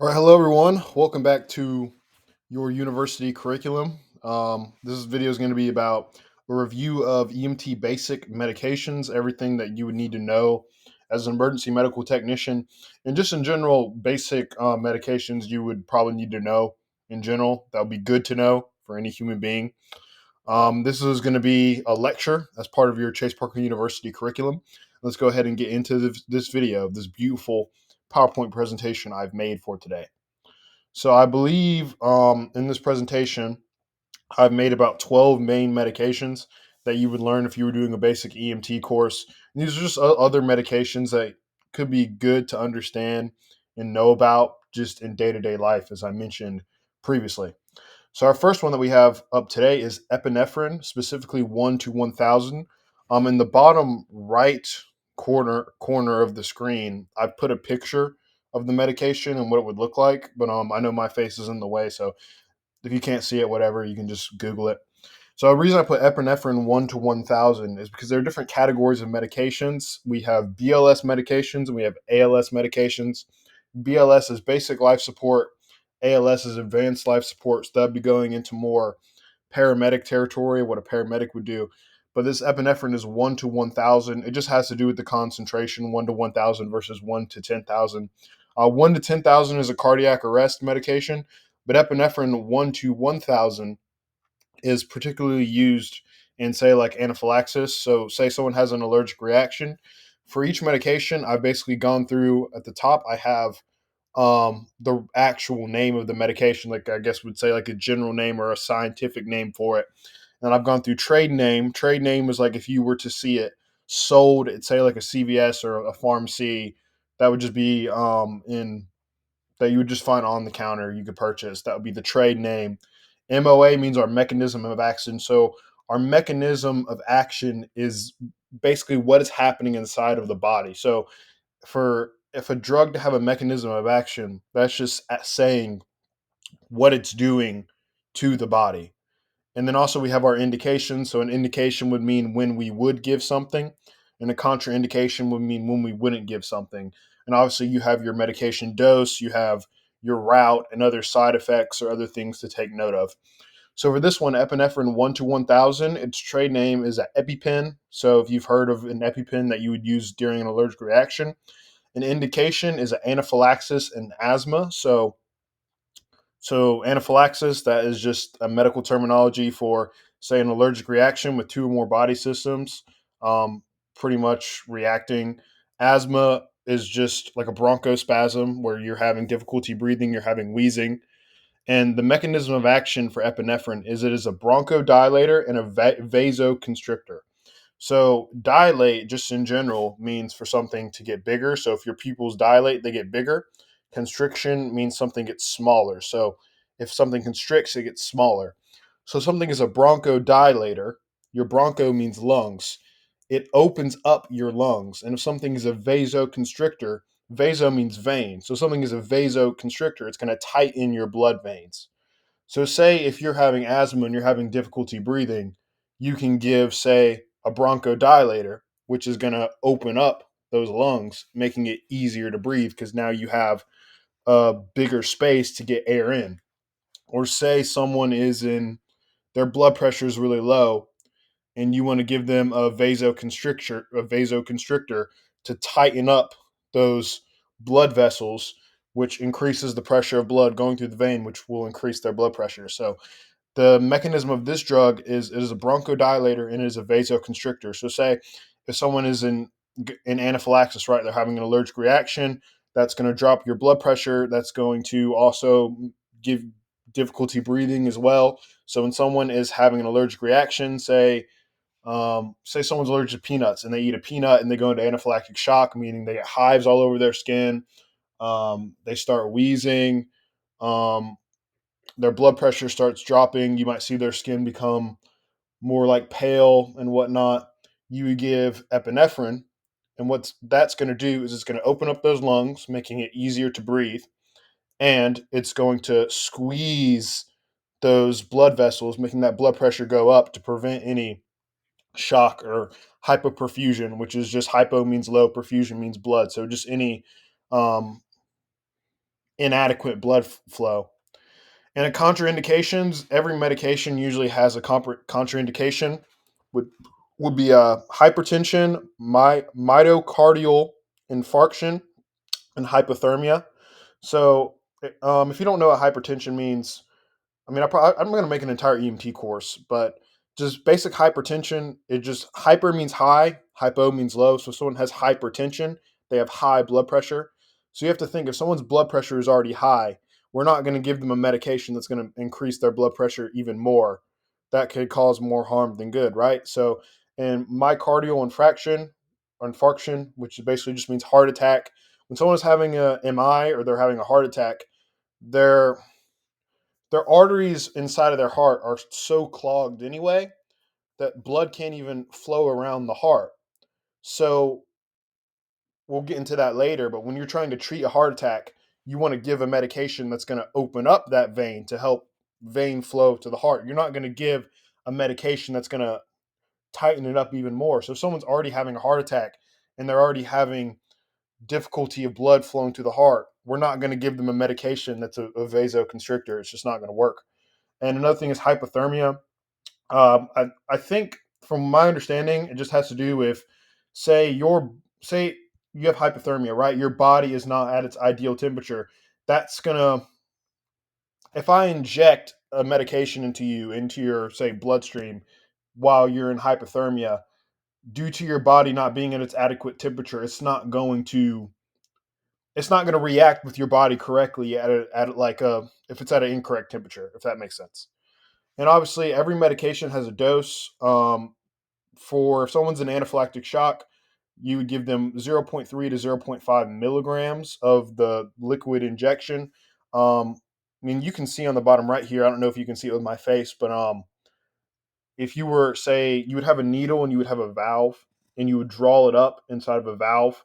All right, hello everyone. Welcome back to your university curriculum. This video is going to be about a review of EMT-Basic medications, everything that you would need to know as an emergency medical technician, and just in general, basic medications you would probably need to know in general. That would be good to know for any human being. This is going to be a lecture as part of your Chase Parker University curriculum. Let's go ahead and get into this video, this beautiful PowerPoint presentation I've made for today. So I believe in this presentation, I've made about 12 main medications that you would learn if you were doing a basic EMT course. And these are just other medications that could be good to understand and know about just in day to day life, as I mentioned previously. So our first one that we have up today is epinephrine, specifically 1 to 1000. In the bottom right corner of the screen, I've put a picture of the medication and what it would look like, but I know my face is in the way, so if you can't see it, whatever, you can just Google it. So the reason I put epinephrine 1 to 1000 is because there are different categories of medications. We have BLS medications and we have ALS medications. BLS is basic life support. ALS is advanced life support. So that'd be going into more paramedic territory, what a paramedic would do. But this epinephrine is 1 to 1000. It just has to do with the concentration, 1 to 1000 versus 1 to 10,000. 1 to 10,000 is a cardiac arrest medication, but epinephrine 1 to 1000 is particularly used in, say, like anaphylaxis. So, say someone has an allergic reaction. For each medication, I've basically gone through at the top, I have the actual name of the medication, like I guess would say like a general name or a scientific name for it. And I've gone through trade name. Trade name is like if you were to see it sold at say like a CVS or a pharmacy, that would just be in that you would just find on the counter you could purchase. That would be the trade name. MOA means our mechanism of action. So our mechanism of action is basically what is happening inside of the body. So for if a drug to have a mechanism of action, that's just saying what it's doing to the body. And then also we have our indication. So an indication would mean when we would give something, and a contraindication would mean when we wouldn't give something. And obviously you have your medication dose, you have your route and other side effects or other things to take note of. So for this one, epinephrine 1 to 1000, its trade name is an EpiPen. So if you've heard of an EpiPen that you would use during an allergic reaction, an indication is an anaphylaxis and asthma. So anaphylaxis, that is just a medical terminology for, say, an allergic reaction with two or more body systems um, pretty much reacting. Asthma is just like a bronchospasm where you're having difficulty breathing, you're having wheezing. And the mechanism of action for epinephrine is it is a bronchodilator and a vasoconstrictor. So dilate, just in general, means for something to get bigger. So if your pupils dilate, they get bigger. Constriction means something gets smaller. So if something constricts, it gets smaller. So something is a bronchodilator. Your broncho means lungs. It opens up your lungs. And if something is a vasoconstrictor, vaso means vein. So something is a vasoconstrictor, it's going to tighten your blood veins. So, say if you're having asthma and you're having difficulty breathing, you can give, say, a bronchodilator, which is going to open up those lungs, making it easier to breathe because now you have a bigger space to get air in. Or say someone is in their blood pressure is really low and you want to give them a vasoconstrictor to tighten up those blood vessels, which increases the pressure of blood going through the vein, which will increase their blood pressure. So the mechanism of this drug is it is a bronchodilator and it is a vasoconstrictor. So say if someone is in anaphylaxis, right, they're having an allergic reaction, that's going to drop your blood pressure. That's going to also give difficulty breathing as well. So when someone is having an allergic reaction, say someone's allergic to peanuts and they eat a peanut and they go into anaphylactic shock, meaning they get hives all over their skin, they start wheezing, um, their blood pressure starts dropping. You might see their skin become more like pale and whatnot. You would give epinephrine, and what that's going to do is it's going to open up those lungs, making it easier to breathe, and it's going to squeeze those blood vessels, making that blood pressure go up to prevent any shock or hypoperfusion, which is just hypo means low, perfusion means blood. So just any um, inadequate blood flow. And in contraindications, every medication usually has a contraindication. Would would be hypertension, myocardial infarction, and hypothermia. So, if you don't know what hypertension means, I mean, I'm going to make an entire EMT course, but just basic hypertension, it just hyper means high, hypo means low. So if someone has hypertension, they have high blood pressure. So you have to think if someone's blood pressure is already high, we're not going to give them a medication that's going to increase their blood pressure even more. That could cause more harm than good, right? So, and myocardial infarction, which basically just means heart attack. When someone's having a MI or they're having a heart attack, their their arteries inside of their heart are so clogged anyway that blood can't even flow around the heart. So we'll get into that later, but when you're trying to treat a heart attack, you want to give a medication that's going to open up that vein to help vein flow to the heart. You're not going to give a medication that's going to tighten it up even more. So if someone's already having a heart attack and they're already having difficulty of blood flowing to the heart, we're not going to give them a medication that's a vasoconstrictor. It's just not going to work. And another thing is hypothermia. I think from my understanding, it just has to do with say you have hypothermia, right? Your body is not at its ideal temperature. That's gonna if I inject a medication into your say bloodstream while you're in hypothermia, due to your body not being at its adequate temperature, it's not going to react with your body correctly at like a if it's at an incorrect temperature, if that makes sense. And obviously, every medication has a dose. For if someone's in anaphylactic shock, you would give them zero point 0.3 to zero point 0.5 milligrams of the liquid injection. I mean, you can see on the bottom right here. I don't know if you can see it with my face, but if you were say you would have a needle and you would have a valve, and you would draw it up inside of a valve,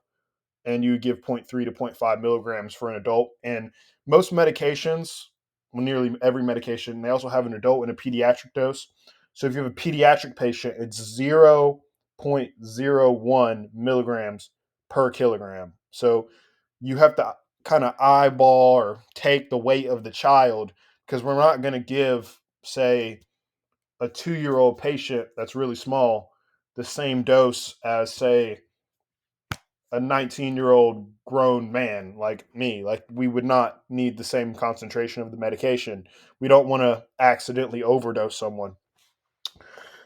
and you give zero point 0.3 to zero point 0.5 milligrams for an adult. And most medications, well, nearly every medication, they also have an adult and a pediatric dose. So if you have a pediatric patient, it's 0.01 milligrams per kilogram. So you have to kind of eyeball or take the weight of the child because we're not going to give, say, a 2-year old patient that's really small the same dose as, say, a 19-year-old grown man like me. Like, we would not need the same concentration of the medication. We don't want to accidentally overdose someone.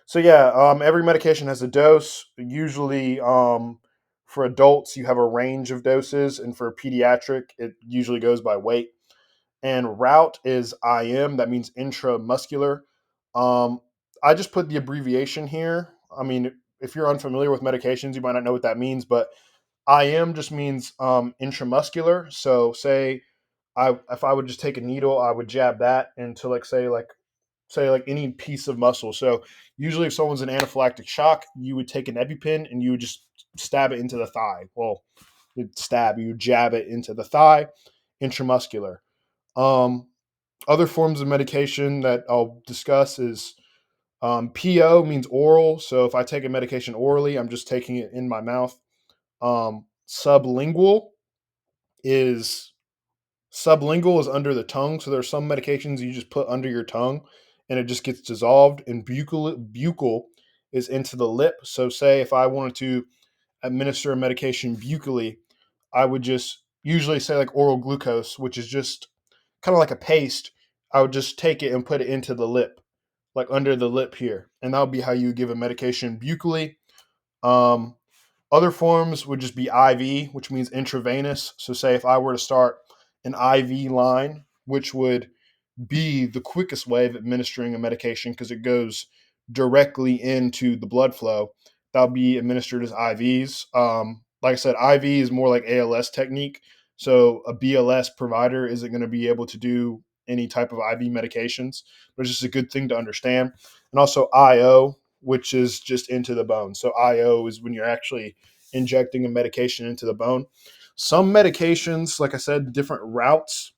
So yeah, every medication has a dose. Usually, for adults, you have a range of doses, and for pediatric, it usually goes by weight. And route is IM. That means intramuscular. Um, I just put the abbreviation here. I mean, if you're unfamiliar with medications, you might not know what that means, but IM just means intramuscular. So say I if I would just take a needle, I would jab that into like any piece of muscle. So usually if someone's in anaphylactic shock, you would take an EpiPen and you would just stab it into the thigh. Well, you jab it into the thigh, intramuscular. Um, Other forms of medication that I'll discuss is PO means oral. So if I take a medication orally, I'm just taking it in my mouth. Sublingual is sublingual is under the tongue. So there's some medications you just put under your tongue and it just gets dissolved. And buccal is into the lip. So say if I wanted to administer a medication buccally, I would just usually say like oral glucose, which is just kind of like a paste. I would just take it and put it into the lip, like under the lip here. And that would be how you give a medication buccally. Um, Other forms would just be IV, which means intravenous. So, say if I were to start an IV line, which would be the quickest way of administering a medication because it goes directly into the blood flow, that'll be administered as IVs. Like I said, IV is more like ALS technique. So, a BLS provider isn't going to be able to do any type of IV medications, but it's just a good thing to understand. And also IO, which is just into the bone. So IO is when you're actually injecting a medication into the bone. Some medications, like I said, different routes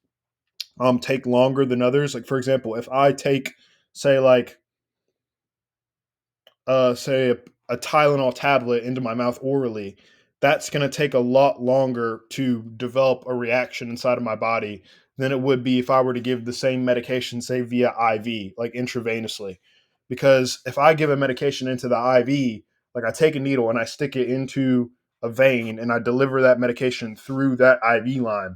take longer than others. Like for example, if I take, say, say a Tylenol tablet into my mouth orally, that's going to take a lot longer to develop a reaction inside of my body than it would be if I were to give the same medication, say via IV, like intravenously. Because if I give a medication into the IV, like I take a needle and I stick it into a vein and I deliver that medication through that IV line,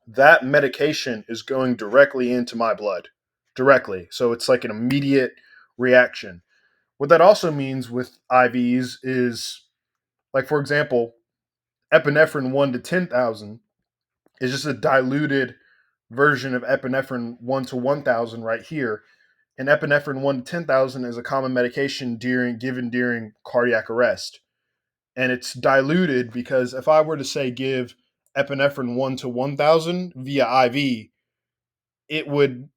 that medication is going directly into my blood, directly. So it's like an immediate reaction. What that also means with IVs is, like, for example, epinephrine 1 to 10,000 is just a diluted version of epinephrine 1 to 1,000 right here. And epinephrine 1 to 10,000 is a common medication given during cardiac arrest. And it's diluted because if I were to say give epinephrine 1 to 1,000 via IV, it would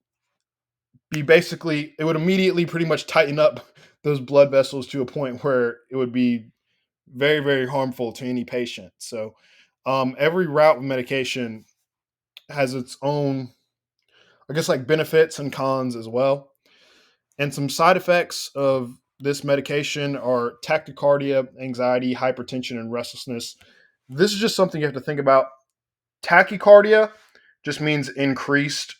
it would immediately pretty much tighten up those blood vessels to a point where it would be very, very harmful to any patient. So every route of medication has its own, I guess, like benefits and cons as well. And some side effects of this medication are tachycardia, anxiety, hypertension, and restlessness. This is just something you have to think about. Tachycardia just means increased.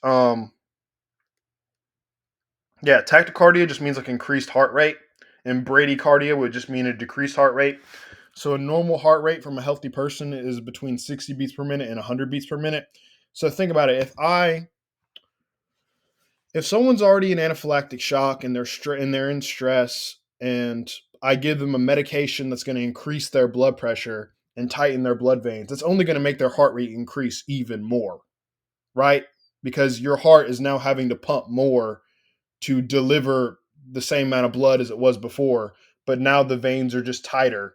Tachycardia just means like increased heart rate, and bradycardia would just mean a decreased heart rate. So a normal heart rate from a healthy person is between 60 beats per minute and 100 beats per minute. So think about it. If someone's already in anaphylactic shock and they're in stress, and I give them a medication that's going to increase their blood pressure and tighten their blood veins, it's only going to make their heart rate increase even more, right? Because your heart is now having to pump more to deliver the same amount of blood as it was before, but now the veins are just tighter.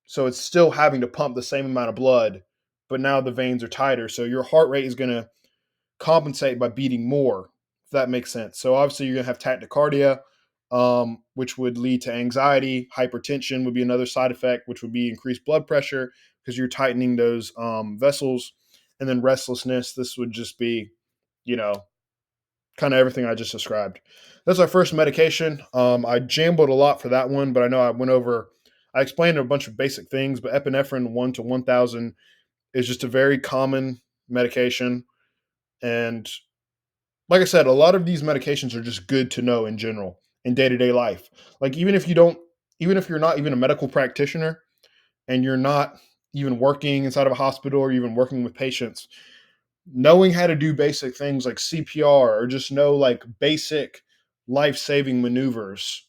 So it's still having to pump the same amount of blood, but now the veins are tighter. So your heart rate is going to compensate by beating more, if that makes sense. So obviously you're going to have tachycardia, which would lead to anxiety. Hypertension would be another side effect, which would be increased blood pressure because you're tightening those vessels. And then restlessness, this would just be, you know, kind of everything I just described. That's our first medication. I jambled a lot for that one, but I know I explained a bunch of basic things, but epinephrine 1 to 1,000 is just a very common medication. And like I said, a lot of these medications are just good to know in general in day to day life. Like even if you're not even a medical practitioner and you're not even working inside of a hospital or even working with patients, knowing how to do basic things like CPR or just know like basic life saving maneuvers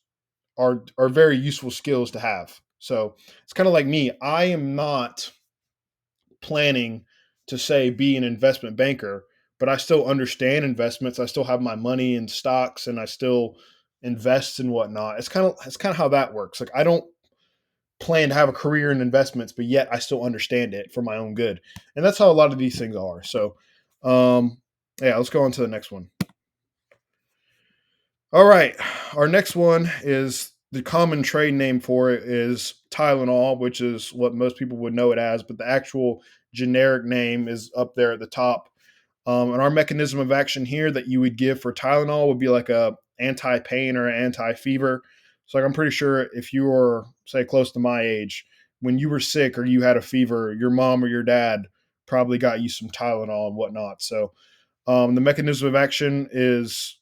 are very useful skills to have. So it's kind of like me. I am not planning to say be an investment banker, but I still understand investments. I still have my money in stocks and I still invest and whatnot. It's kind of how that works. Like I don't plan to have a career in investments, but yet I still understand it for my own good. And that's how a lot of these things are. So um let's go on to the next one. All right. Our next one is the common trade name for it is Tylenol, which is what most people would know it as, but the actual generic name is up there at the top. And our mechanism of action here that you would give for Tylenol would be like a anti-pain or anti-fever. So like I'm pretty sure if you were, say, close to my age, when you were sick or you had a fever, your mom or your dad probably got you some Tylenol and whatnot. So the mechanism of action is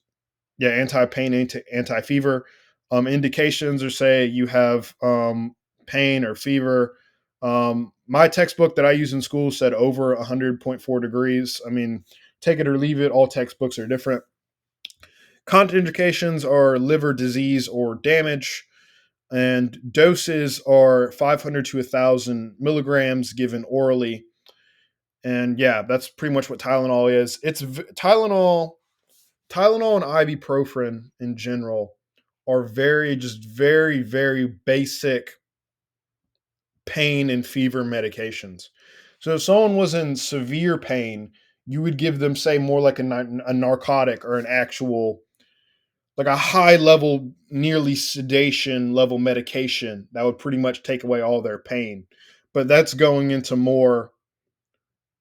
anti-pain, anti-fever. Indications are say you have pain or fever. My textbook that I use in school said over 100.4 degrees. I mean, take it or leave it. All textbooks are different. Contraindications are liver disease or damage, and doses are 500 to 1,000 milligrams given orally. And yeah, that's pretty much what Tylenol is. Tylenol and ibuprofen in general are very, very basic pain and fever medications. So if someone was in severe pain, you would give them, say, more like a narcotic or an actual, like a high level, nearly sedation level medication that would pretty much take away all their pain. But that's going into more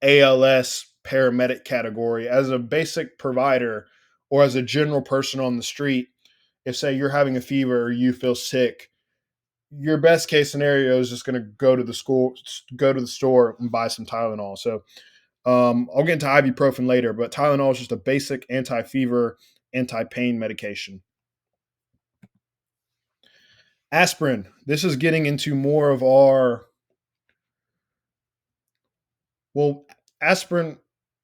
ALS paramedic category. As a basic provider or as a general person on the street, if say you're having a fever or you feel sick, your best case scenario is just going to go to the store and buy some Tylenol. So I'll get into ibuprofen later, but Tylenol is just a basic anti-fever, anti-pain medication. Aspirin. This is getting into more of our well, aspirin,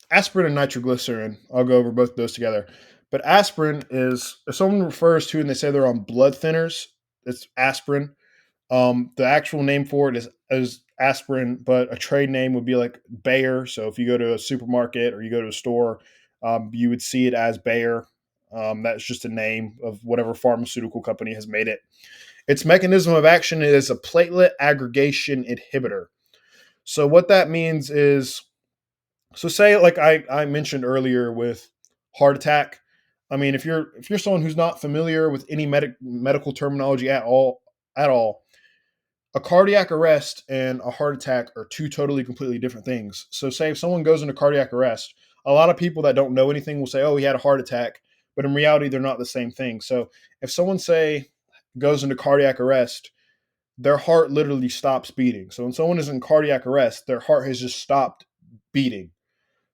aspirin and nitroglycerin. I'll go over both of those together. But aspirin is if someone refers to and they say they're on blood thinners, it's aspirin. The actual name for it is aspirin, but a trade name would be like Bayer. So if you go to a supermarket or you go to a store, you would see it as Bayer. That's just a name of whatever pharmaceutical company has made it. Its mechanism of action is a platelet aggregation inhibitor. So what that means is, so say like I mentioned earlier with heart attack. I mean, if you're someone who's not familiar with any medical terminology at all, a cardiac arrest and a heart attack are two totally completely different things. So say if someone goes into cardiac arrest, a lot of people that don't know anything will say, "Oh, he had a heart attack," but in reality they're not the same thing. So if someone say goes into cardiac arrest, their heart literally stops beating. So when someone is in cardiac arrest, their heart has just stopped beating.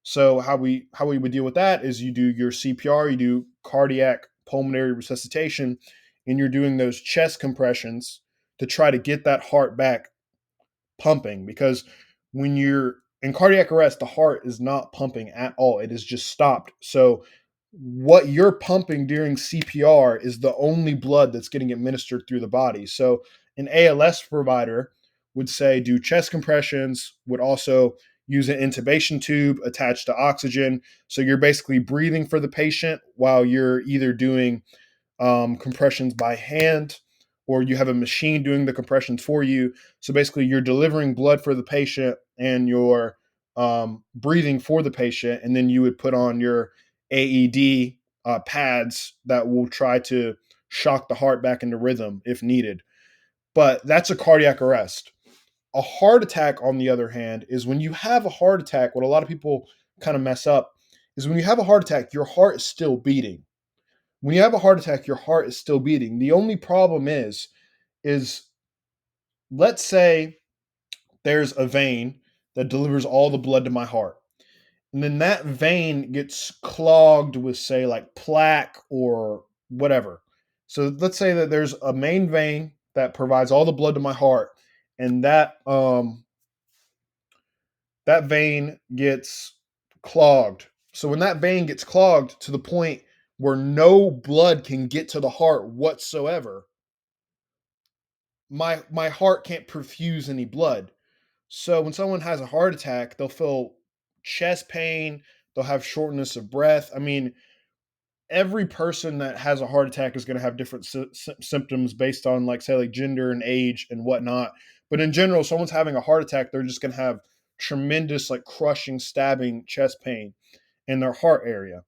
So how we would deal with that is you do your CPR, you do cardiac pulmonary resuscitation, and you're doing those chest compressions to try to get that heart back pumping, because when you're in cardiac arrest, the heart is not pumping at all. It is just stopped. So what you're pumping during CPR is the only blood that's getting administered through the body. So an ALS provider would say do chest compressions, would also use an intubation tube attached to oxygen. So you're basically breathing for the patient while you're either doing compressions by hand, or you have a machine doing the compressions for you. So basically, you're delivering blood for the patient and you're breathing for the patient, and then you would put on your AED pads that will try to shock the heart back into rhythm if needed. But that's a cardiac arrest. A heart attack, on the other hand, is when you have a heart attack. What a lot of people kind of mess up is when you have a heart attack, your heart is still beating. When you have a heart attack, your heart is still beating. The only problem is let's say there's a vein that delivers all the blood to my heart. And then that vein gets clogged with, say, like plaque or whatever. So let's say that there's a main vein that provides all the blood to my heart, and that vein gets clogged. So when that vein gets clogged to the point where no blood can get to the heart whatsoever, my heart can't perfuse any blood. So when someone has a heart attack, they'll feel chest pain, they'll have shortness of breath. I mean, every person that has a heart attack is going to have different symptoms based on, like, say, like gender and age and whatnot. But in general, if someone's having a heart attack, they're just going to have tremendous, like, crushing, stabbing chest pain in their heart area.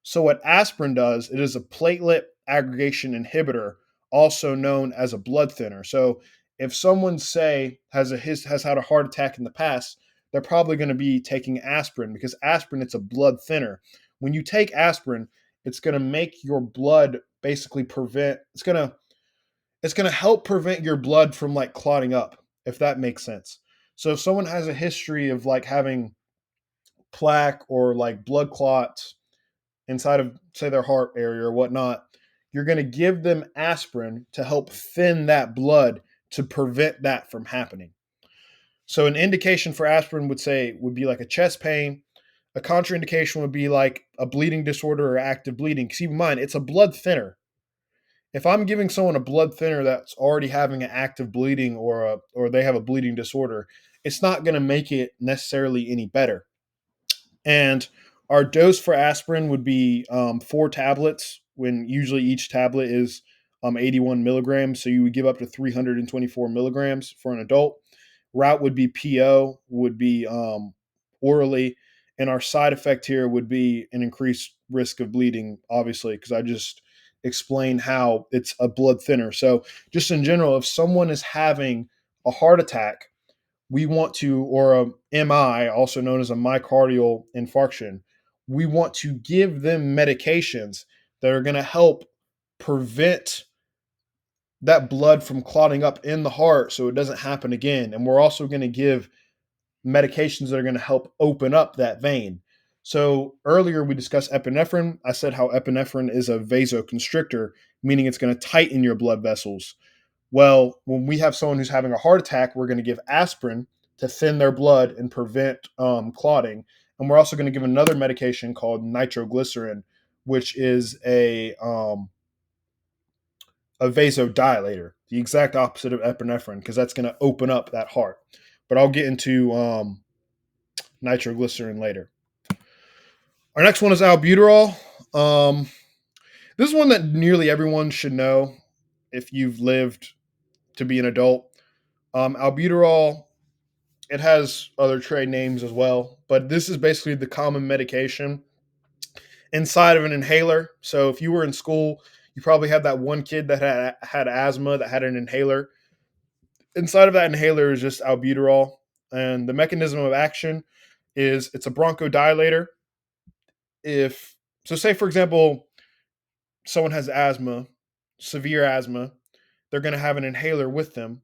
So what aspirin does, it is a platelet aggregation inhibitor, also known as a blood thinner. So if someone, say, has had a heart attack in the past, they're probably going to be taking aspirin, because aspirin, it's a blood thinner. When you take aspirin, it's going to make your blood basically prevent it's going to help prevent your blood from, like, clotting up, if that makes sense. So if someone has a history of, like, having plaque or, like, blood clots inside of, say, their heart area or whatnot, you're going to give them aspirin to help thin that blood to prevent that from happening. So an indication for aspirin would be like a chest pain. A contraindication would be like a bleeding disorder or active bleeding. Keep in mind, it's a blood thinner. If I'm giving someone a blood thinner that's already having an active bleeding, or they have a bleeding disorder, it's not going to make it necessarily any better. And our dose for aspirin would be 4 tablets, when usually each tablet is 81 milligrams. So you would give up to 324 milligrams for an adult. Route would be PO, would be orally. And our side effect here would be an increased risk of bleeding, obviously, because I just explained how it's a blood thinner. So just in general, if someone is having a heart attack, we want to, or a MI, also known as a myocardial infarction, we want to give them medications that are going to help prevent that blood from clotting up in the heart so it doesn't happen again. And we're also going to give medications that are going to help open up that vein. So earlier we discussed epinephrine. I said how epinephrine is a vasoconstrictor, meaning it's going to tighten your blood vessels. Well, when we have someone who's having a heart attack, we're going to give aspirin to thin their blood and prevent clotting. And we're also going to give another medication called nitroglycerin, which is a vasodilator, the exact opposite of epinephrine, because that's going to open up that heart. But I'll get into nitroglycerin later. Our next one is albuterol. This is one that nearly everyone should know if you've lived to be an adult. Albuterol, it has other trade names as well, but this is basically the common medication inside of an inhaler. So if you were in school, you probably had that one kid that had asthma that had an inhaler. Inside of that inhaler is just albuterol, and the mechanism of action is it's a bronchodilator. If so, say for example, someone has asthma, severe asthma, they're going to have an inhaler with them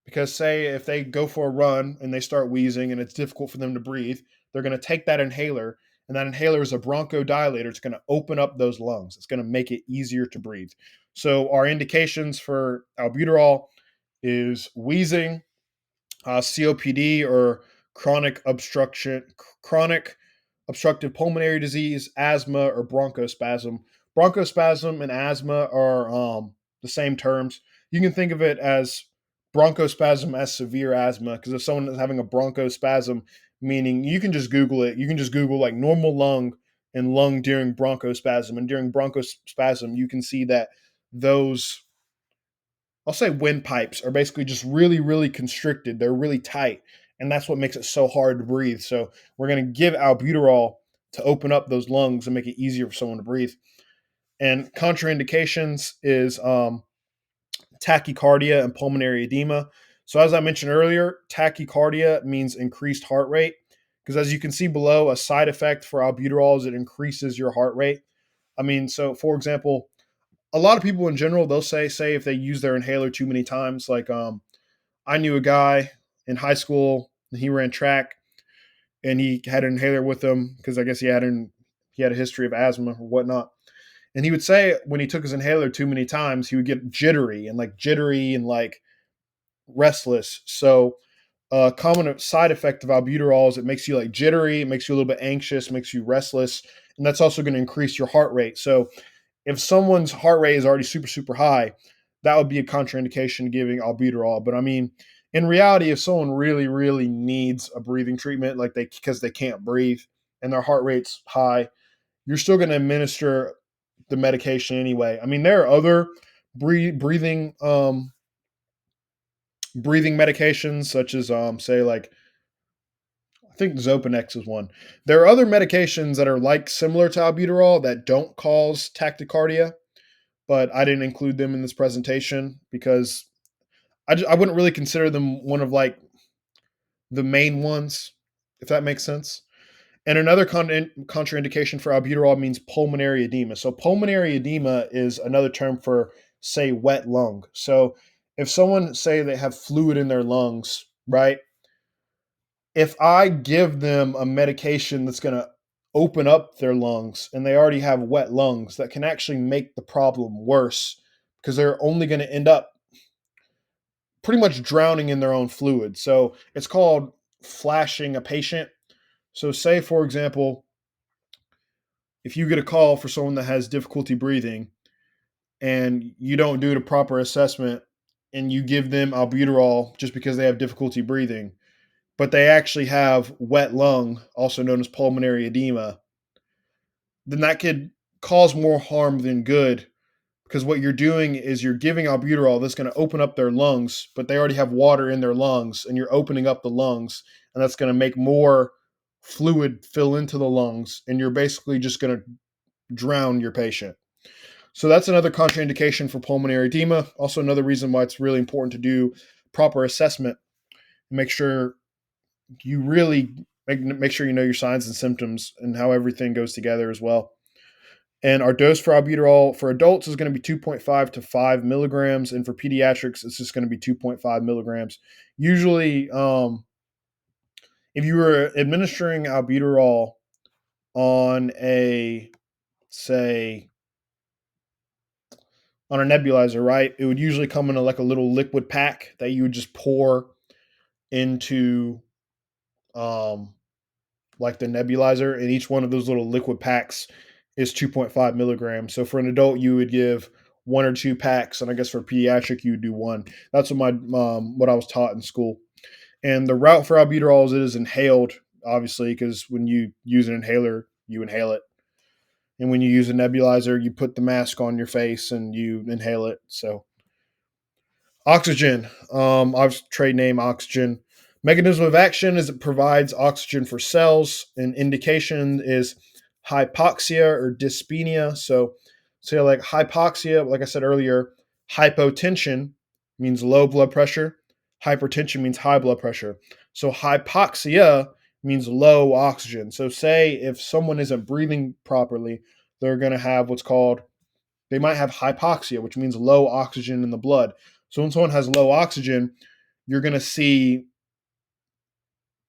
because say if they go for a run and they start wheezing and it's difficult for them to breathe, they're going to take that inhaler, and that inhaler is a bronchodilator. It's going to open up those lungs. It's going to make it easier to breathe. So our indications for albuterol is wheezing, COPD or chronic obstructive pulmonary disease, asthma, or bronchospasm. Bronchospasm and asthma are the same terms. You can think of it as bronchospasm as severe asthma, because if someone is having a bronchospasm, meaning you can just Google it, you can just Google like normal lung and lung during bronchospasm. And during bronchospasm, you can see that those, I'll say, windpipes are basically just really, really constricted. They're really tight. And that's what makes it so hard to breathe. So we're going to give albuterol to open up those lungs and make it easier for someone to breathe. And contraindications is tachycardia and pulmonary edema. So as I mentioned earlier, tachycardia means increased heart rate. Because as you can see below, a side effect for albuterol is it increases your heart rate. I mean, so for example, a lot of people in general, they'll say if they use their inhaler too many times, like I knew a guy in high school, and he ran track, and he had an inhaler with him because I guess he had a history of asthma or whatnot. And he would say when he took his inhaler too many times, he would get jittery and like restless. So a common side effect of albuterol is it makes you like jittery, it makes you a little bit anxious, makes you restless, and that's also going to increase your heart rate. So if someone's heart rate is already super, super high, that would be a contraindication giving albuterol. But I mean, in reality, if someone really, really needs a breathing treatment, like because they can't breathe and their heart rate's high, you're still going to administer the medication anyway. I mean, there are other breathing medications such as say like I think Zopanex is one. There are other medications that are like similar to albuterol that don't cause tachycardia, but I didn't include them in this presentation because I wouldn't really consider them one of like the main ones, if that makes sense. And another contraindication for albuterol means pulmonary edema. So pulmonary edema is another term for, say, wet lung. So if someone say they have fluid in their lungs, right? If I give them a medication that's going to open up their lungs and they already have wet lungs, that can actually make the problem worse because they're only going to end up pretty much drowning in their own fluid. So it's called flashing a patient. So, say, for example, if you get a call for someone that has difficulty breathing and you don't do the proper assessment and you give them albuterol just because they have difficulty breathing, but they actually have wet lung, also known as pulmonary edema, then that could cause more harm than good because what you're doing is you're giving albuterol that's going to open up their lungs, but they already have water in their lungs, and you're opening up the lungs, and that's going to make more fluid fill into the lungs, and you're basically just going to drown your patient. So that's another contraindication for pulmonary edema. Also, another reason why it's really important to do proper assessment and make sure you really make sure you know your signs and symptoms and how everything goes together as well. And our dose for albuterol for adults is going to be 2.5 to 5 milligrams. And for pediatrics, it's just going to be 2.5 milligrams. Usually, if you were administering albuterol on a, say, on a nebulizer, right, it would usually come in like a little liquid pack that you would just pour into um, like the nebulizer, and each one of those little liquid packs is 2.5 milligrams. So for an adult, you would give one or two packs, and I guess for pediatric, you would do one. That's what I was taught in school. And the route for albuterol is it is inhaled, obviously, because when you use an inhaler, you inhale it. And when you use a nebulizer, you put the mask on your face and you inhale it. So oxygen. I've trade name oxygen. Mechanism of action is it provides oxygen for cells. An indication is hypoxia or dyspnea. So, say like hypoxia, like I said earlier, hypotension means low blood pressure. Hypertension means high blood pressure. So hypoxia means low oxygen. So say if someone isn't breathing properly, they're going to have what's called they might have hypoxia, which means low oxygen in the blood. So when someone has low oxygen, you're going to see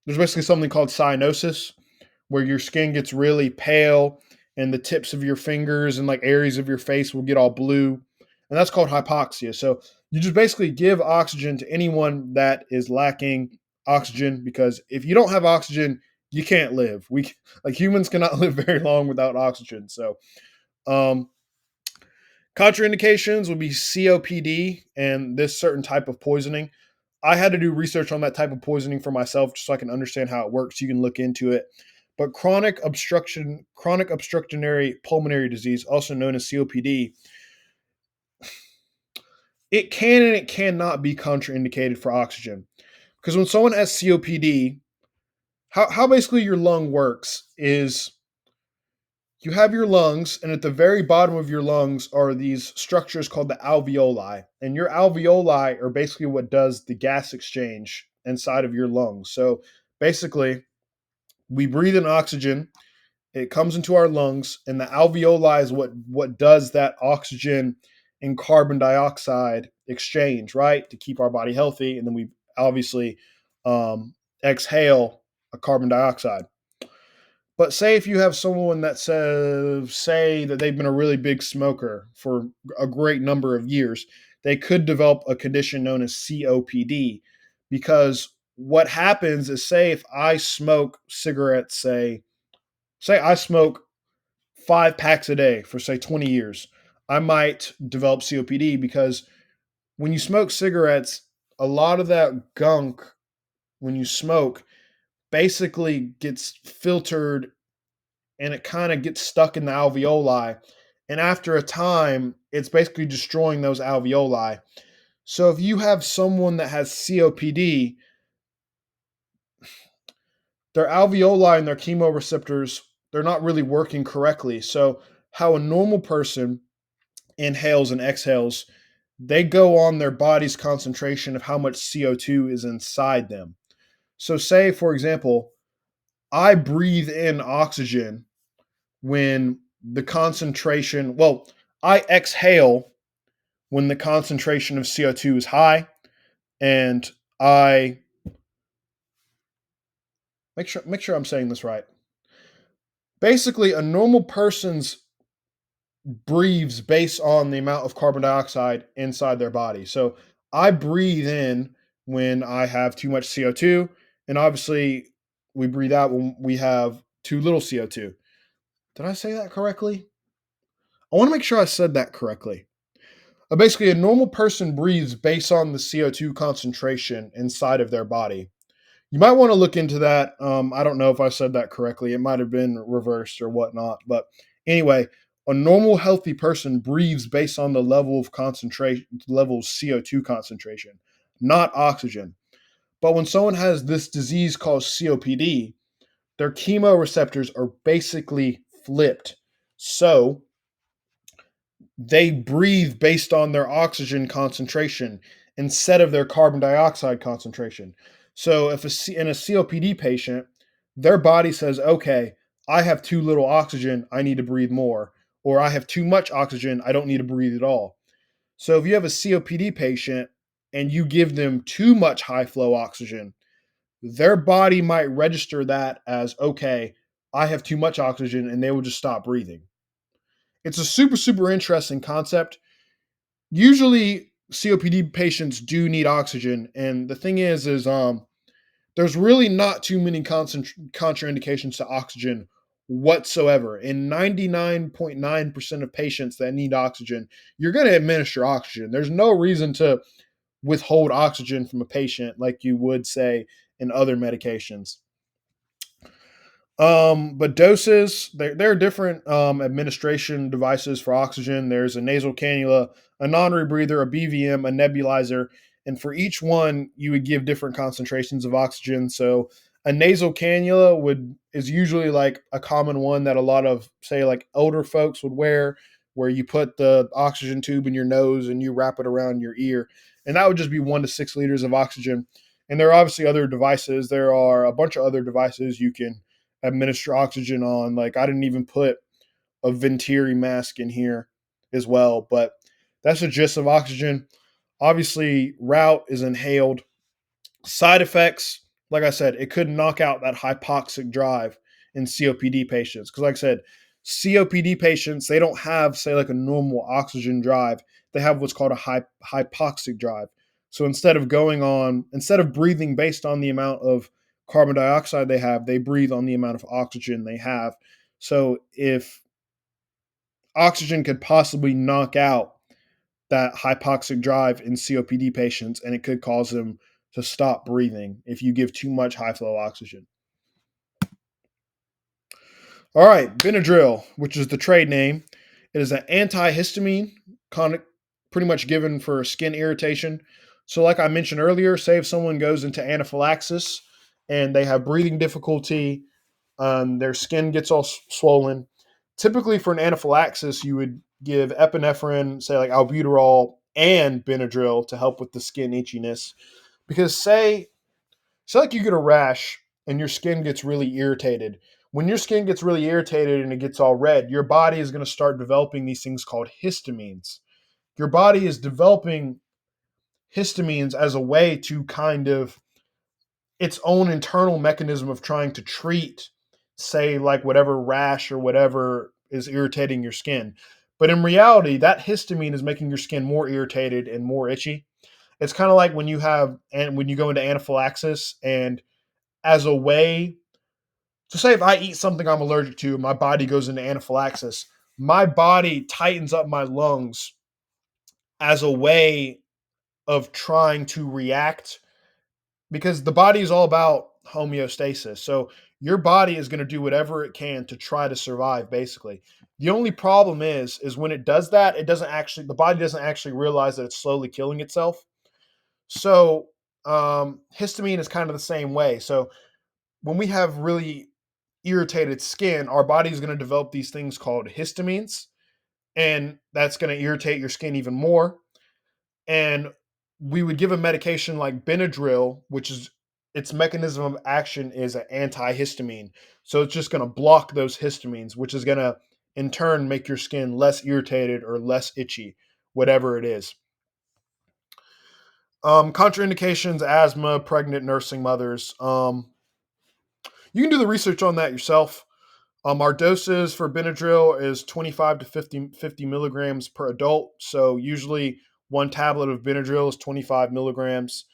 there's basically something called cyanosis, where your skin gets really pale and the tips of your fingers and like areas of your face will get all blue. And that's called hypoxia. So you just basically give oxygen to anyone that is lacking oxygen, because if you don't have oxygen, you can't live. We like humans cannot live very long without oxygen. So um, contraindications would be COPD and this certain type of poisoning. I had to do research on that type of poisoning for myself just so I can understand how it works. You can look into it. But chronic obstructionary pulmonary disease, also known as COPD, it can and it cannot be contraindicated for oxygen. Because when someone has COPD, how basically your lung works is you have your lungs, and at the very bottom of your lungs are these structures called the alveoli. And your alveoli are basically what does the gas exchange inside of your lungs. So basically, we breathe in oxygen, it comes into our lungs, and the alveoli is what does that oxygen and carbon dioxide exchange, right? To keep our body healthy. And then we obviously exhale a carbon dioxide. But say if you have someone that say that they've been a really big smoker for a great number of years, they could develop a condition known as COPD. Because what happens is, say if I smoke cigarettes, say I smoke 5 packs a day for say 20 years, I might develop COPD because when you smoke cigarettes, a lot of that gunk when you smoke basically gets filtered and it kind of gets stuck in the alveoli. And after a time, it's basically destroying those alveoli. So if you have someone that has COPD, their alveoli and their chemoreceptors, they're not really working correctly. So how a normal person inhales and exhales, they go on their body's concentration of how much CO2 is inside them. So say, for example, I breathe in oxygen when the concentration, well, I exhale when the concentration of CO2 is high, and I make sure I'm saying this right. Basically, a normal person's breathes based on the amount of carbon dioxide inside their body. So I breathe in when I have too much CO2, and obviously we breathe out when we have too little CO2. Did I say that correctly? I want to make sure I said that correctly. Basically, a normal person breathes based on the CO2 concentration inside of their body. You might want to look into that. I don't know if I said that correctly. It might have been reversed or whatnot. But anyway, a normal healthy person breathes based on the level of concentration, level of CO2 concentration, not oxygen. But when someone has this disease called COPD, their chemoreceptors are basically flipped. So they breathe based on their oxygen concentration instead of their carbon dioxide concentration. So if in a COPD patient, their body says, okay, I have too little oxygen, I need to breathe more. or I have too much oxygen, I don't need to breathe at all. So if you have a COPD patient and you give them too much high flow oxygen, their body might register that as, okay, I have too much oxygen, and they will just stop breathing. It's a super, super interesting concept. Usually COPD patients do need oxygen. And the thing is there's really not too many contraindications to oxygen whatsoever. In 99.9% of patients that need oxygen, you're going to administer oxygen. There's no reason to withhold oxygen from a patient like you would, say, in other medications. But doses, there are different administration devices for oxygen. There's a nasal cannula, a non-rebreather, a BVM, a nebulizer, and for each one, you would give different concentrations of oxygen. So a nasal cannula is usually like a common one that a lot of, say, like older folks would wear, where you put the oxygen tube in your nose and you wrap it around your ear, and that would just be 1 to 6 liters of oxygen. And there are obviously other devices. There are a bunch of other devices you can administer oxygen on. Like, I didn't even put a Venturi mask in here as well, but that's the gist of oxygen. Obviously, route is inhaled. Side effects, like I said, it could knock out that hypoxic drive in COPD patients. Because, like I said, COPD patients, they don't have, say, like a normal oxygen drive. They have what's called a hypoxic drive. So instead of breathing based on the amount of carbon dioxide they breathe on the amount of oxygen they have. So if oxygen could possibly knock out that hypoxic drive in COPD patients, and it could cause them to stop breathing if you give too much high flow oxygen. All right, Benadryl, which is the trade name, it is an antihistamine, pretty much given for skin irritation. So, like I mentioned earlier, say if someone goes into anaphylaxis and they have breathing difficulty, their skin gets all swollen. Typically, for an anaphylaxis, you would give epinephrine, say like albuterol, and Benadryl to help with the skin itchiness. Because say like you get a rash and your skin gets really irritated. When your skin gets really irritated and it gets all red, your body is going to start developing these things called histamines. Your body is developing histamines as a way to kind of its own internal mechanism of trying to treat, say, like whatever rash or whatever is irritating your skin. But in reality, that histamine is making your skin more irritated and more itchy. It's kind of like when you go into anaphylaxis, and as a way to say, if I eat something I'm allergic to, my body goes into anaphylaxis. My body tightens up my lungs as a way of trying to react, because the body is all about homeostasis. So your body is going to do whatever it can to try to survive, basically. The only problem is when it does that, the body doesn't actually realize that it's slowly killing itself. So histamine is kind of the same way. So when we have really irritated skin, our body is going to develop these things called histamines, and that's going to irritate your skin even more. And we would give a medication like Benadryl, which is its mechanism of action is an antihistamine. So it's just going to block those histamines, which is going to in turn make your skin less irritated or less itchy, whatever it is. Contraindications: asthma, pregnant, nursing mothers. You can do the research on that yourself. Our doses for Benadryl is 25 to 50 milligrams per adult. So usually one tablet of Benadryl is 25 milligrams.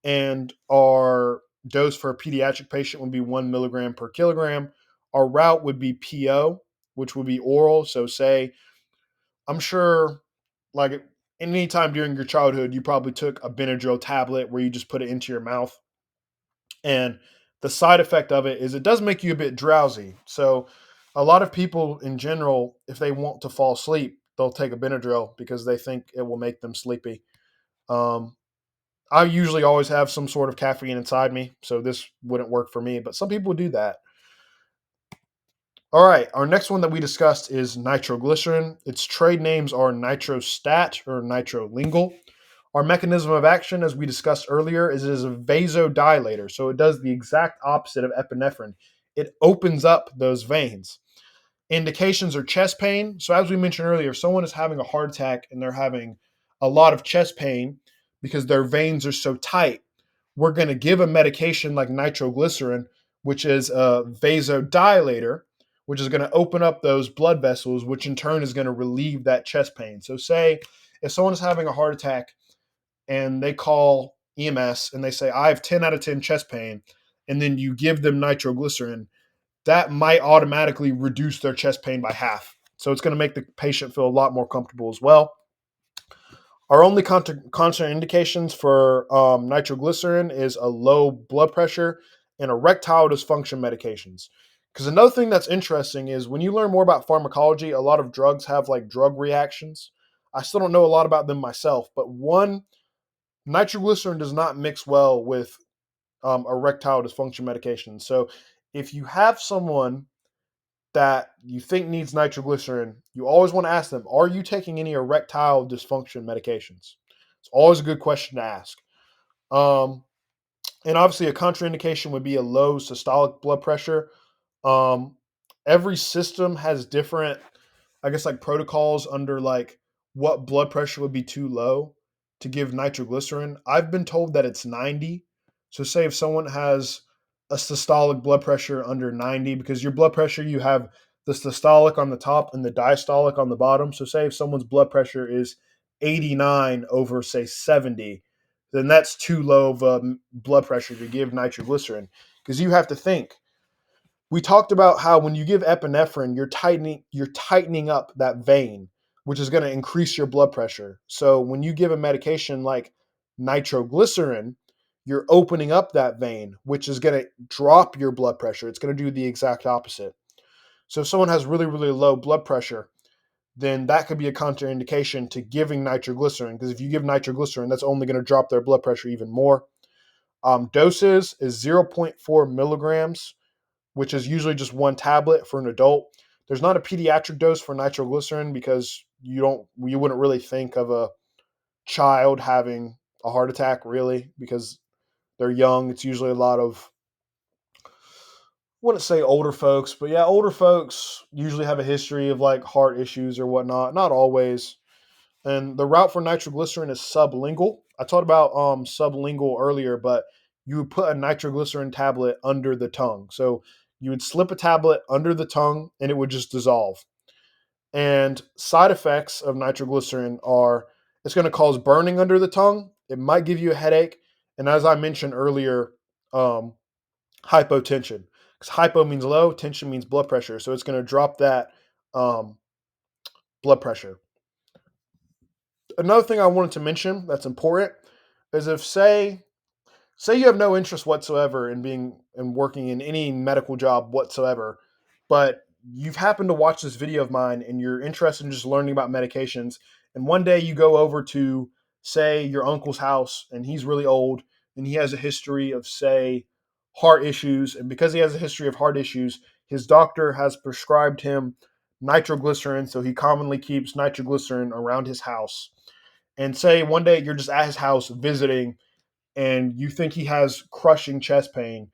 And our dose for a pediatric patient would be 1 milligram per kilogram. Our route would be PO, which would be oral. So say, I'm sure like any time during your childhood, you probably took a Benadryl tablet where you just put it into your mouth. And the side effect of it is it does make you a bit drowsy. So a lot of people in general, if they want to fall asleep, they'll take a Benadryl because they think it will make them sleepy. Um, I usually always have some sort of caffeine inside me, so this wouldn't work for me, but some people do that. All right, our next one that we discussed is nitroglycerin. Its trade names are nitrostat or nitrolingual. Our mechanism of action, as we discussed earlier, is it is a vasodilator. So it does the exact opposite of epinephrine. It opens up those veins. Indications are chest pain. So, as we mentioned earlier, if someone is having a heart attack and they're having a lot of chest pain because their veins are so tight, we're going to give a medication like nitroglycerin, which is a vasodilator, which is going to open up those blood vessels, which in turn is going to relieve that chest pain. So, say if someone is having a heart attack and they call EMS and they say, I have 10 out of 10 chest pain, and then you give them nitroglycerin, that might automatically reduce their chest pain by half. So it's going to make the patient feel a lot more comfortable as well. Our only contraindications for nitroglycerin is a low blood pressure and erectile dysfunction medications. Because another thing that's interesting is when you learn more about pharmacology, a lot of drugs have like drug reactions. I still don't know a lot about them myself, but one, nitroglycerin does not mix well with erectile dysfunction medications. So if you have someone that you think needs nitroglycerin, you always want to ask them, are you taking any erectile dysfunction medications? It's always a good question to ask. Um, and obviously, a contraindication would be a low systolic blood pressure. Um, every system has different, I guess, like protocols under like what blood pressure would be too low to give nitroglycerin. I've been told that it's 90. So, say if someone has a systolic blood pressure under 90, because your blood pressure, you have the systolic on the top and the diastolic on the bottom. So, say if someone's blood pressure is 89 over, say, 70, then that's too low of a blood pressure to give nitroglycerin. Because you have to think, we talked about how when you give epinephrine, you're tightening up that vein, which is going to increase your blood pressure. So when you give a medication like nitroglycerin, you're opening up that vein, which is going to drop your blood pressure. It's going to do the exact opposite. So if someone has really, really low blood pressure, then that could be a contraindication to giving nitroglycerin, because if you give nitroglycerin, that's only going to drop their blood pressure even more. Doses is zero point 0.4 milligrams, which is usually just one tablet for an adult. There's not a pediatric dose for nitroglycerin because you wouldn't really think of a child having a heart attack really because they're young. It's usually a lot of, I wouldn't say older folks, but yeah, older folks usually have a history of like heart issues or whatnot. Not always. And the route for nitroglycerin is sublingual. I talked about sublingual earlier, but you would put a nitroglycerin tablet under the tongue. So you would slip a tablet under the tongue and it would just dissolve. And side effects of nitroglycerin are it's going to cause burning under the tongue. It might give you a headache. And as I mentioned earlier, um, hypotension. Because hypo means low, tension means blood pressure. So it's going to drop that um, blood pressure. Another thing I wanted to mention that's important is if say you have no interest whatsoever in being and working in any medical job whatsoever, but you've happened to watch this video of mine and you're interested in just learning about medications, and one day you go over to say your uncle's house and he's really old and he has a history of say heart issues, and because he has a history of heart issues, his doctor has prescribed him nitroglycerin, so he commonly keeps nitroglycerin around his house. And say one day you're just at his house visiting and you think he has crushing chest pain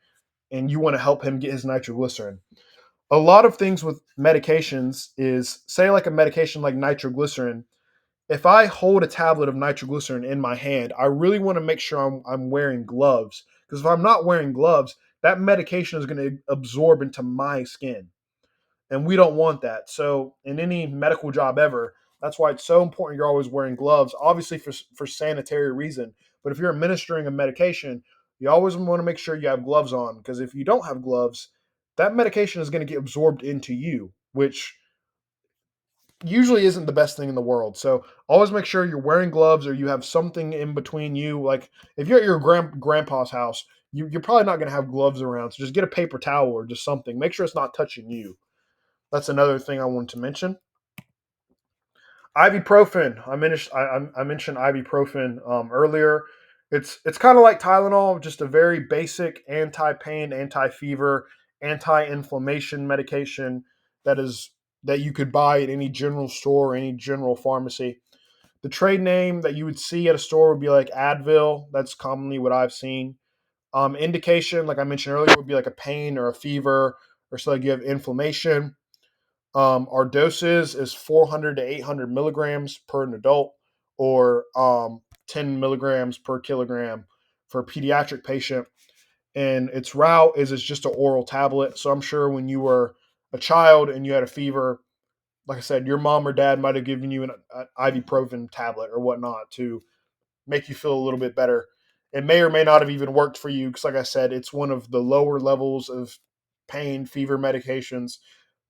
and you want to help him get his nitroglycerin. A lot of things with medications is say like a medication like nitroglycerin. If I hold a tablet of nitroglycerin in my hand, I really want to make sure I'm wearing gloves, because if I'm not wearing gloves, that medication is going to absorb into my skin, and we don't want that. So in any medical job ever, that's why it's so important you're always wearing gloves, obviously for sanitary reason. But if you're administering a medication, you always want to make sure you have gloves on, because if you don't have gloves, that medication is going to get absorbed into you, which usually isn't the best thing in the world. So always make sure you're wearing gloves or you have something in between you. Like if you're at your grandpa's house, you're probably not going to have gloves around. So just get a paper towel or just something. Make sure it's not touching you. That's another thing I wanted to mention. Ibuprofen. I mentioned ibuprofen earlier. It's kind of like Tylenol, just a very basic anti-pain, anti-fever, anti-inflammation medication that is that you could buy at any general store or any general pharmacy. The trade name that you would see at a store would be like Advil. That's commonly what I've seen. Indication, like I mentioned earlier, would be like a pain or a fever, or so like you have inflammation. Our doses is 400 to 800 milligrams per an adult, or 10 milligrams per kilogram for a pediatric patient. And its route is it's just an oral tablet. So I'm sure when you were a child and you had a fever, like I said, your mom or dad might have given you an ibuprofen tablet or whatnot to make you feel a little bit better. It may or may not have even worked for you because, like I said, it's one of the lower levels of pain, fever medications.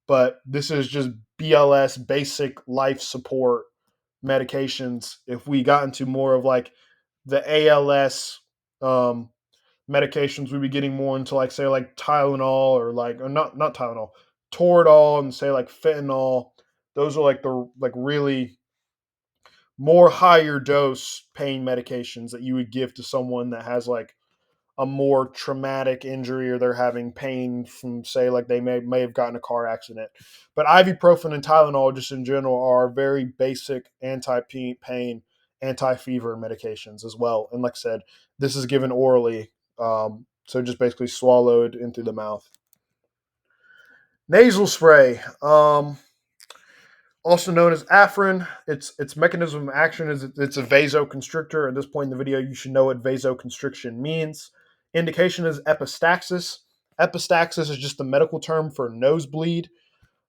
But this is just BLS, basic life support medications. If we got into more of like the ALS um, medications, we'd be getting more into like say like Tylenol or like or not Tylenol, Toradol and say like fentanyl. Those are like the like really more higher dose pain medications that you would give to someone that has like a more traumatic injury or they're having pain from say like they may have gotten a car accident. But ibuprofen and Tylenol just in general are very basic anti-pain, anti-fever medications as well. And like I said, this is given orally, so just basically swallowed in through the mouth. Nasal spray, also known as Aspirin. Its mechanism of action is it's a vasoconstrictor. At this point in the video, you should know what vasoconstriction means. Indication is epistaxis. Epistaxis is just the medical term for nosebleed.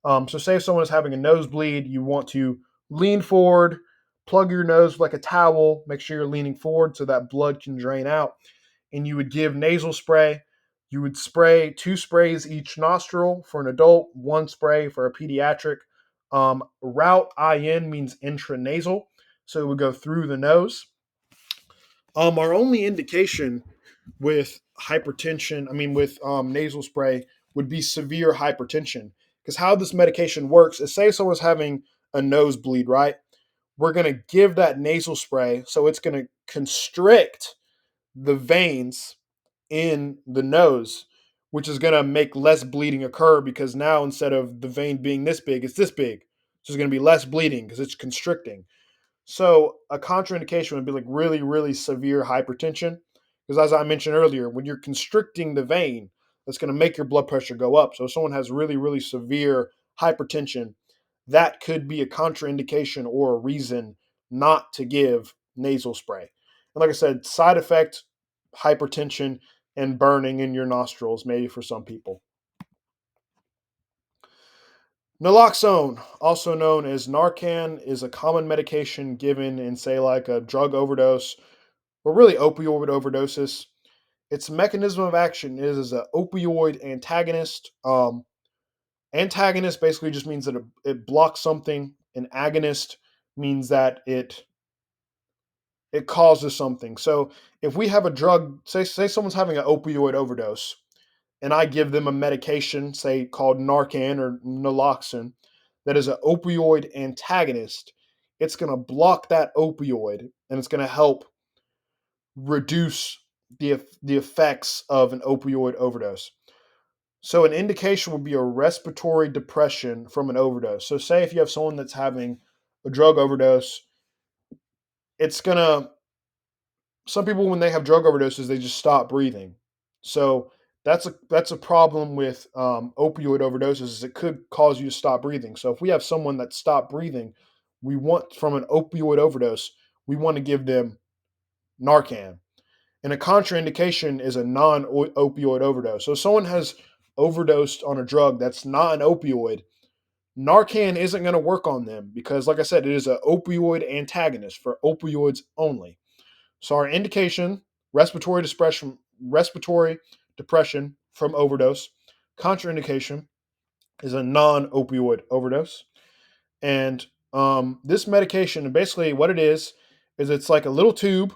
So say if someone is having a nosebleed, you want to lean forward, plug your nose with like a towel, make sure you're leaning forward so that blood can drain out. And you would give nasal spray. You would spray 2 sprays each nostril for an adult, 1 spray for a pediatric. Route IN means intranasal, so it would go through the nose. Our only indication with hypertension, I mean, with nasal spray, would be severe hypertension. Because how this medication works is say someone's having a nosebleed, right? We're going to give that nasal spray, so it's going to constrict the veins in the nose, which is going to make less bleeding occur because now instead of the vein being this big, it's this big. So there's going to be less bleeding because it's constricting. So a contraindication would be like really, really severe hypertension. Because as I mentioned earlier, when you're constricting the vein, that's going to make your blood pressure go up. So if someone has really, really severe hypertension, that could be a contraindication or a reason not to give nasal spray. And like I said, side effect, hypertension, and burning in your nostrils, maybe for some people. Naloxone, also known as Narcan, is a common medication given in, say, like a drug overdose or really opioid overdoses. Its mechanism of action is an opioid antagonist. Antagonist basically just means that it blocks something. An agonist means that it causes something. So if we have a drug, say someone's having an opioid overdose, and I give them a medication, say called Narcan or naloxone, that is an opioid antagonist, it's going to block that opioid and it's going to help reduce the effects of an opioid overdose. So an indication would be a respiratory depression from an overdose. So say if you have someone that's having a drug overdose, it's going to some people when they have drug overdoses they just stop breathing. So that's a problem with opioid overdoses is it could cause you to stop breathing. So if we have someone that stopped breathing, we want from an opioid overdose, we want to give them Narcan. And a contraindication is a non-opioid overdose. So if someone has overdosed on a drug that's not an opioid, Narcan isn't going to work on them because, like I said, it is an opioid antagonist for opioids only. So our indication, respiratory depression from overdose. Contraindication is a non-opioid overdose. And this medication, and basically what it is it's like a little tube,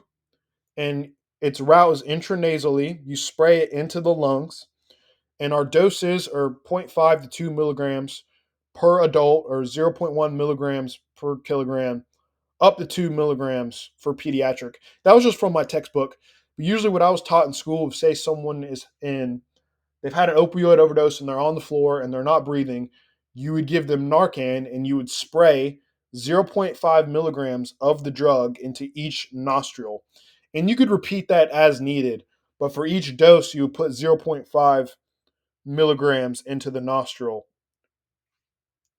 and its route is intranasally. You spray it into the lungs, and our doses are zero point 0.5 to 2 milligrams per adult, or 0.1 milligrams per kilogram up to 2 milligrams for pediatric. That was just from my textbook. But usually, what I was taught in school, if say someone they've had an opioid overdose and they're on the floor and they're not breathing, you would give them Narcan and you would spray 0.5 milligrams of the drug into each nostril. And you could repeat that as needed, but for each dose, you would put 0.5 milligrams into the nostril.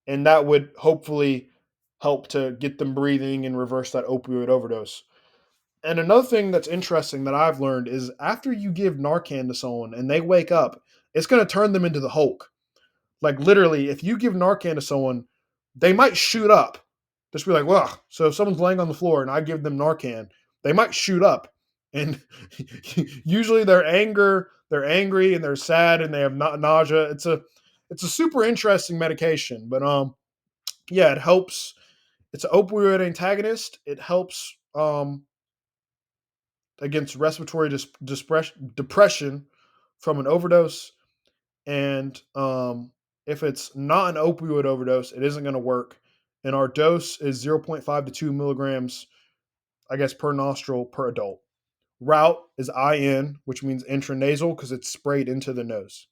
and that would hopefully help to get them breathing and reverse that opioid overdose. And another thing that's interesting that I've learned is after you give Narcan to someone and they wake up, it's going to turn them into the Hulk. Like literally, if you give Narcan to someone, they might shoot up. Just be like, well, so if someone's laying on the floor and I give them Narcan, they might shoot up. And usually they're angry and they're sad and they have nausea. It's a super interesting medication, but yeah, it helps. It's an opioid antagonist. It helps against respiratory depression from an overdose. And if it's not an opioid overdose, it isn't going to work. And our dose is 0.5 to 2 milligrams, I guess, per nostril per adult. Route is IN, which means intranasal because it's sprayed into the nose.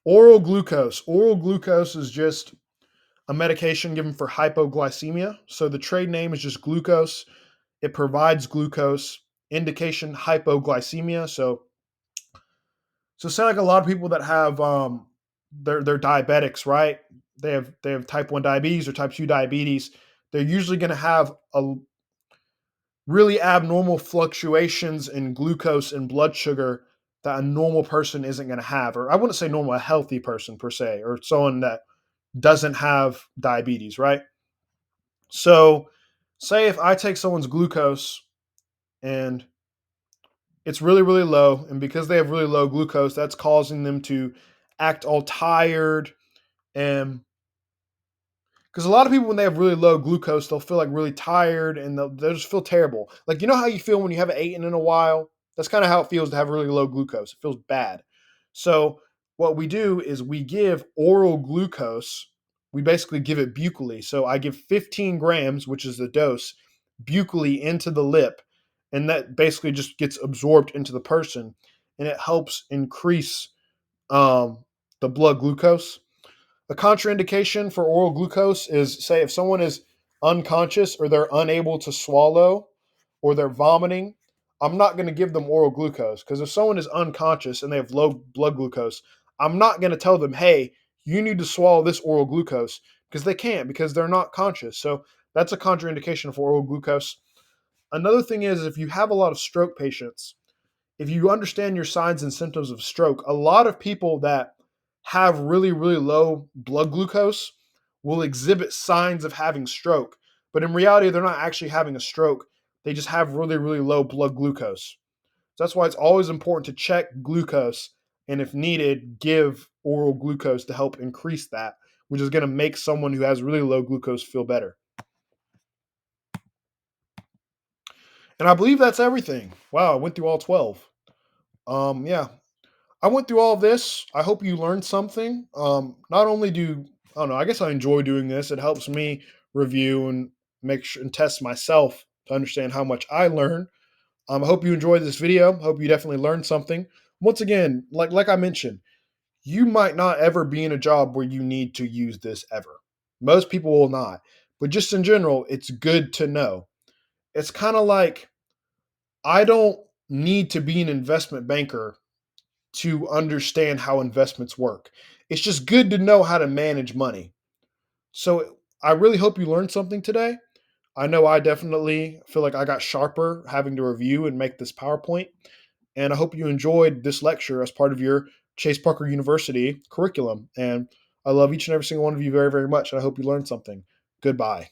Oral glucose. Oral glucose is just a medication given for hypoglycemia. So the trade name is just glucose. It provides glucose. Indication hypoglycemia. So say like a lot of people that have they're diabetics, right? They have type 1 diabetes or type 2 diabetes. They're usually going to have a really abnormal fluctuations in glucose and blood sugar that a normal person isn't going to have. Or I wouldn't say normal, a healthy person per se, or someone that doesn't have diabetes, right? So say if I take someone's glucose and it's really, really low. And because they have really low glucose, that's causing them to act all tired. And because a lot of people, when they have really low glucose, they'll feel like really tired and they'll just feel terrible. Like, you know how you feel when you haven't eaten in a while? That's kind of how it feels to have really low glucose. It feels bad. So, what we do is we give oral glucose. We basically give it buccally. So, I give 15 grams, which is the dose, buccally into the lip. And that basically just gets absorbed into the person. And it helps increase the blood glucose. A contraindication for oral glucose is, say, if someone is unconscious or they're unable to swallow or they're vomiting, I'm not going to give them oral glucose because if someone is unconscious and they have low blood glucose, I'm not going to tell them, hey, you need to swallow this oral glucose because they can't because they're not conscious. So that's a contraindication for oral glucose. Another thing is if you have a lot of stroke patients, if you understand your signs and symptoms of stroke, a lot of people that have really, really low blood glucose will exhibit signs of having stroke. But in reality, they're not actually having a stroke. They just have really, really low blood glucose. So that's why it's always important to check glucose and, if needed, give oral glucose to help increase that, which is going to make someone who has really low glucose feel better. And I believe that's everything. Wow, I went through all 12. Yeah, I went through all of this. I hope you learned something. Not only I don't know, I guess I enjoy doing this. It helps me review and make sure and test myself to understand how much I learn. I hope you enjoyed this video. Hope you definitely learned something. Once again, like I mentioned, you might not ever be in a job where you need to use this ever. Most people will not. But just in general, it's good to know. It's kind of like I don't need to be an investment banker to understand how investments work. It's just good to know how to manage money. So I really hope you learned something today. I know I definitely feel like I got sharper having to review and make this PowerPoint. And I hope you enjoyed this lecture as part of your Chase Parker University curriculum. And I love each and every single one of you very, very much. And I hope you learned something. Goodbye.